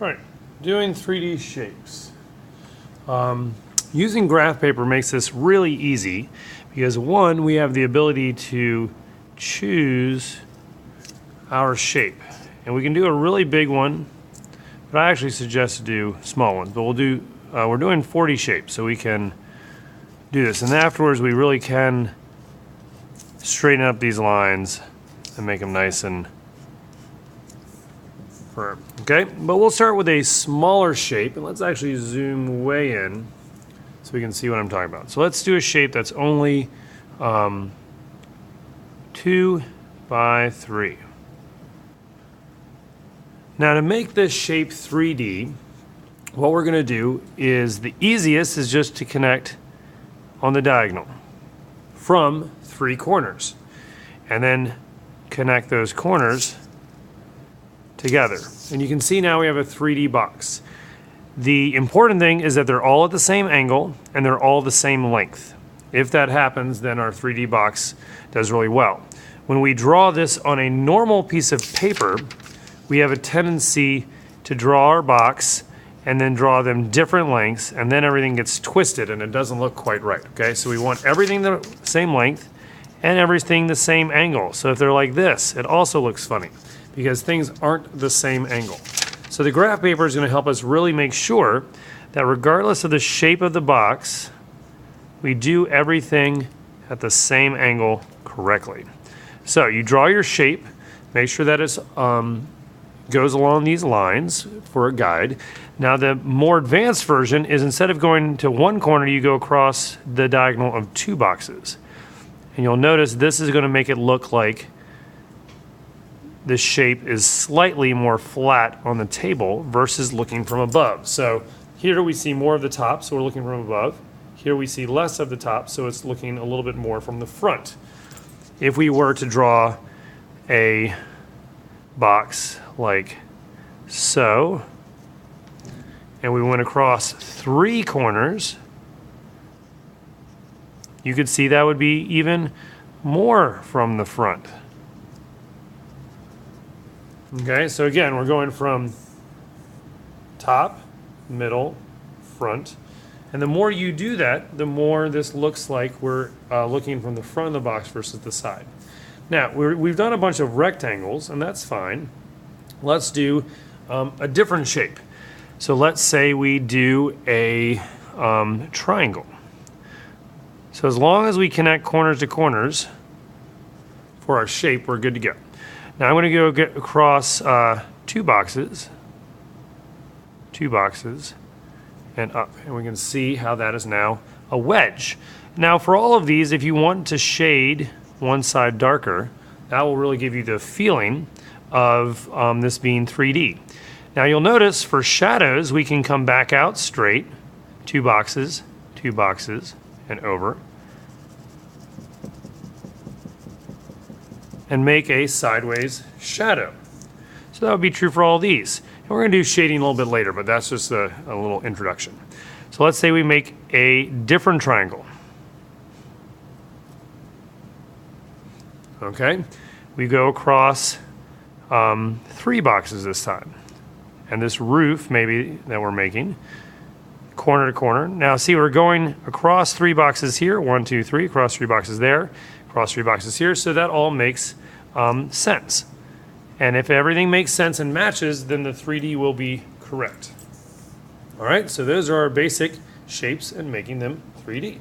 All right, doing 3D shapes. Using graph paper makes this really easy because one, we have the ability to choose our shape. And we can do a really big one, but I actually suggest to do small ones. But we're doing 40 shapes, so we can do this. And afterwards, we really can straighten up these lines and make them nice and firm. Okay, but we'll start with a smaller shape, and let's actually zoom way in so we can see what I'm talking about. So let's do a shape that's only 2 by 3. Now to make this shape 3D, what we're going to do is the easiest is just to connect on the diagonal from 3 corners and then connect those corners together. And you can see now we have a 3D box. The important thing is that they're all at the same angle and they're all the same length. If that happens, then our 3D box does really well. When we draw this on a normal piece of paper, we have a tendency to draw our box and then draw them different lengths, and then everything gets twisted and it doesn't look quite right, okay? So we want everything the same length and everything the same angle. So if they're like this, it also looks funny because things aren't the same angle. So the graph paper is going to help us really make sure that regardless of the shape of the box, we do everything at the same angle correctly. So you draw your shape, make sure that it goes along these lines for a guide. Now the more advanced version is instead of going to one corner, you go across the diagonal of 2 boxes. And you'll notice this is going to make it look like the shape is slightly more flat on the table versus looking from above. So here we see more of the top, so we're looking from above. Here we see less of the top, so it's looking a little bit more from the front. If we were to draw a box like so, and we went across 3 corners, you could see that would be even more from the front. Okay, so again, we're going from top, middle, front. And the more you do that, the more this looks like we're looking from the front of the box versus the side. Now, we've done a bunch of rectangles, and that's fine. Let's do a different shape. So let's say we do a triangle. So as long as we connect corners to corners for our shape, we're good to go. Now I'm going to go get across 2 boxes, and up. And we can see how that is now a wedge. Now for all of these, if you want to shade one side darker, that will really give you the feeling of this being 3D. Now you'll notice for shadows, we can come back out straight, 2 boxes, and over, and make a sideways shadow. So that would be true for all these. And we're going to do shading a little bit later, but that's just a little introduction. So let's say we make a different triangle. Okay, we go across 3 boxes this time. And this roof, maybe, that we're making, corner to corner. Now see, we're going across 3 boxes here, 1, 2, 3, across 3 boxes there, across 3 boxes here, so that all makes sense. And if everything makes sense and matches, then the 3D will be correct. All right, so those are our basic shapes and making them 3D.